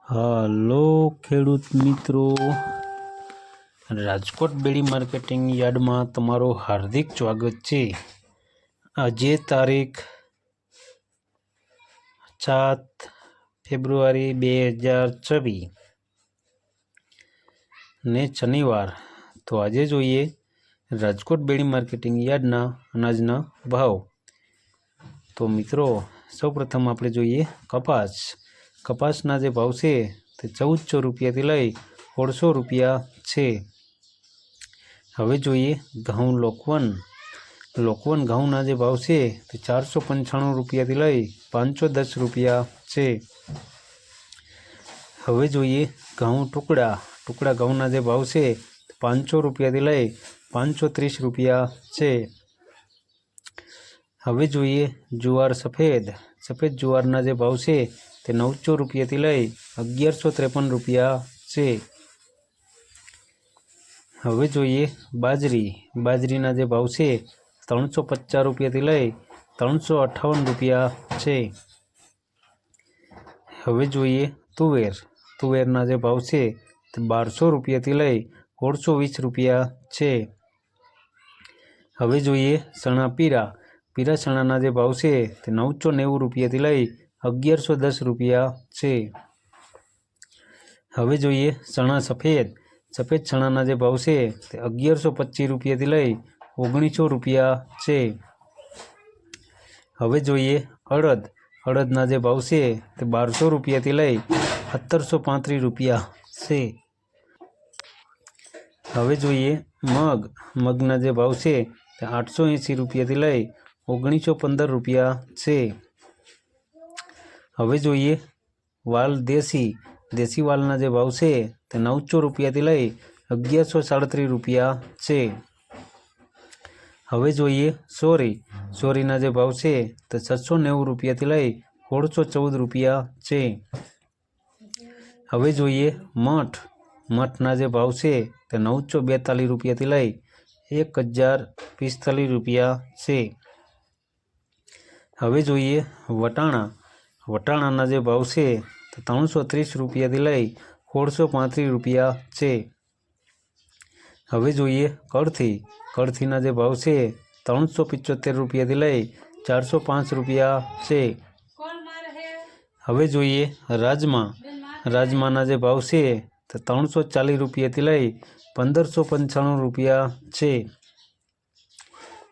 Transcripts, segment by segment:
હાલો ખેડૂત મિત્રો, રાજકોટ બેડી માર્કેટિંગ યાર્ડમાં તમારું હાર્દિક સ્વાગત છે। આજે તારીખ 7 ફેબ્રુઆરી 2024 ને શનિવાર। તો આજે જોઈએ રાજકોટ બેડી માર્કેટિંગ યાર્ડના અનાજના ભાવ। તો મિત્રો સૌપ્રથમ આપણે જોઈએ કપાસના જે ભાવ છે તે 1400 રૂપિયાથી લઈ 1600 રૂપિયા છે। હવે જોઈએ ઘઉં લોકવન ઘઉંના જે ભાવ છે તે 495 રૂપિયાથી લઈ 510 રૂપિયા છે। હવે જોઈએ ઘઉં ટુકડા ઘઉંના જે ભાવ છે 500 રૂપિયાથી લઈ 530 રૂપિયા છે। હવે જોઈએ જુવાર સફેદ જુવારના જે ભાવ છે તે 900 રૂપિયાથી લઈ 1153 રૂપિયા છે। હવે જોઈએ બાજરીના જે ભાવ છે 350 રૂપિયાથી લઈ 358 રૂપિયા છે। હવે જોઈએ તુવેરના જે ભાવ છે તે 1200 રૂપિયાથી લઈ 1620 રૂપિયા છે। હવે જોઈએ ચણા પીરા ચણાના જે ભાવ છે તે 990 રૂપિયાથી લઈ 1110 રૂપિયા છે। હવે જોઈએ ચણા સફેદ ચણાના જે ભાવ છે તે 1125 રૂપિયાથી લઈ 1900 રૂપિયા છે। હવે જોઈએ અડદના જે ભાવ છે તે 1200 રૂપિયાથી લઈ 1735 રૂપિયા છે। હવે જોઈએ મગના જે ભાવ છે તે 880 રૂપિયાથી લઈ 1915 રૂપિયા છે। હવે જોઈએ વાલ દેશી વાલના જે ભાવ છે તે 900 રૂપિયાથી લઈ 1137 રૂપિયા છે। હવે જોઈએ સોરીના જે ભાવ છે તે 690 રૂપિયાથી લઈ 1614 રૂપિયા છે। હવે જોઈએ મઠના જે ભાવ છે તે 942 રૂપિયાથી લઈ 1045 રૂપિયા છે। હવે જોઈએ વટાણાના જે ભાવ છે તે 330 રૂપિયાથી લઈ 1635 રૂપિયા છે। હવે જોઈએ કળથીના જે ભાવ છે 375 રૂપિયાથી લઈ 405 રૂપિયા છે। હવે જોઈએ રાજમાના જે ભાવ છે તે 340 રૂપિયાથી લઈ 1595 રૂપિયા છે।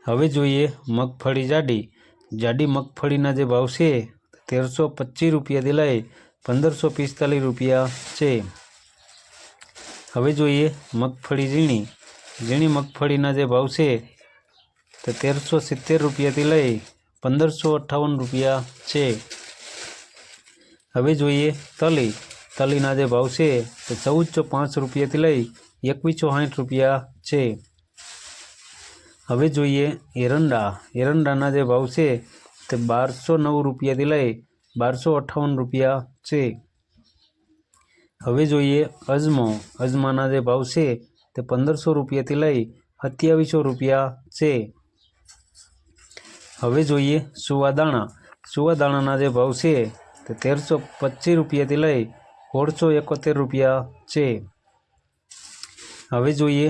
હવે જોઈએ મગફળી જાડી મગફળીના જે ભાવ છે 1325 રૂપિયાથી લઈ 1545 રૂપિયા છે। હવે જોઈએ મગફળી ઝીણી મગફળીના જે ભાવ છે તે 1370 રૂપિયાથી લઈ 1558 રૂપિયા છે। હવે જોઈએ તલીના જે ભાવ છે તે 1405 રૂપિયાથી લઈ 2160 રૂપિયા છે। હવે જોઈએ એરંડાના જે ભાવ છે તે 1209 રૂપિયાથી લઈ 1258 રૂપિયા છે। હવે જોઈએ અજમાના જે ભાવ છે તે 1500 રૂપિયાથી લઈ 2700 રૂપિયા છે। હવે જોઈએ સુવાદાણાના જે ભાવ છે તે 1325 રૂપિયાથી લઈ 1671 રૂપિયા છે। હવે જોઈએ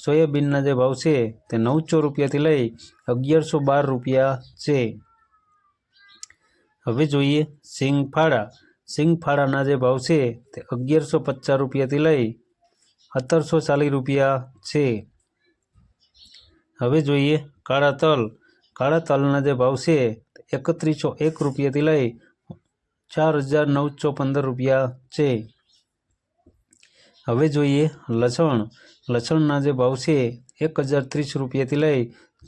સોયાબીનના જે ભાવ છે તે 900 રૂપિયાથી લઈ 1112 રૂપિયા છે। હવે જોઈએ સિંગફાળાના જે ભાવ છે તે 1150 રૂપિયાથી લઈ 1740 રૂપિયા છે। હવે જોઈએ કાળા તલના જે ભાવ છે તે 3101 રૂપિયાથી લઈ 4915 રૂપિયા છે। હવે જોઈએ લસણના જે ભાવ છે 1030 રૂપિયાથી લઈ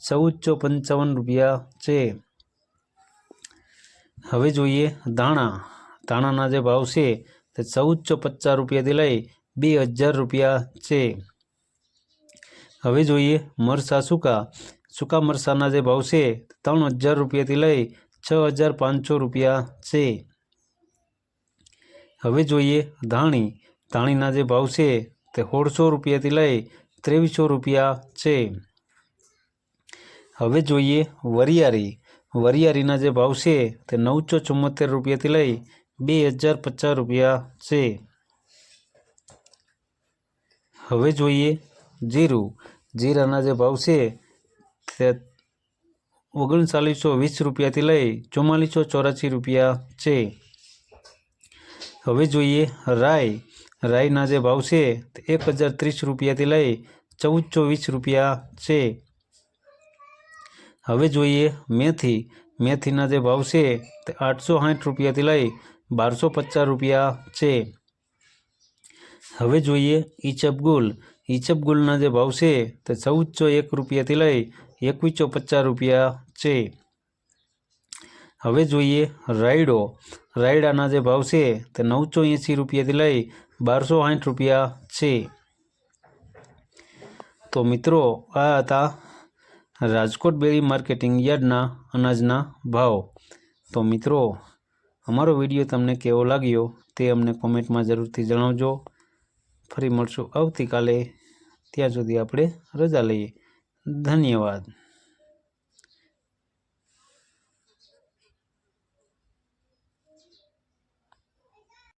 1455 રૂપિયા છે। હવે જોઈએ ધાણાના જે ભાવ છે તે 1450 રૂપિયાથી લઈ 2000 રૂપિયા છે। હવે જોઈએ મરચાં સૂકા મરચાંના જે ભાવ છે 3000 રૂપિયાથી લઈ 6500 રૂપિયા છે। હવે જોઈએ ધાણીના જે ભાવ છે તે 1600 રૂપિયાથી લઈ 2300 રૂપિયા છે। હવે જોઈએ વરિયાળીના જે ભાવ છે તે 974 રૂપિયાથી લઈ 2050 રૂપિયા છે। હવે જોઈએ જીરું। જીરાના જે ભાવ છે તે 3920 રૂપિયાથી લઈ 4484 રૂપિયા છે। હવે જોઈએ રાઈ। રાઈના જે ભાવ છે તે 1030 રૂપિયાથી લઈ 1420 રૂપિયા છે। હવે જોઈએ મેથી। મેથીના જે ભાવ છે તે 860 રૂપિયાથી લઈ 1250 રૂપિયા છે। હવે જોઈએ ઈચબગુલ। ઈચબગુલના જે ભાવ છે તે 1401 રૂપિયાથી લઈ 2150 રૂપિયા છે। હવે જોઈએ રાયડો। રાયડાના જે ભાવ છે તે 980 રૂપિયાથી લઈ 1260 રૂપિયા છે। તો મિત્રો આ હતા રાજકોટ ડેરી માર્કેટિંગ યાર્ડના અનાજના ભાવ। તો મિત્રો અમારો વિડીયો તમને કેવો લાગ્યો તે અમને કોમેન્ટમાં જરૂરથી જણાવજો। ફરી મળશું આવતીકાલે। ત્યાં સુધી આપણે રજા લઈએ। ધન્યવાદ।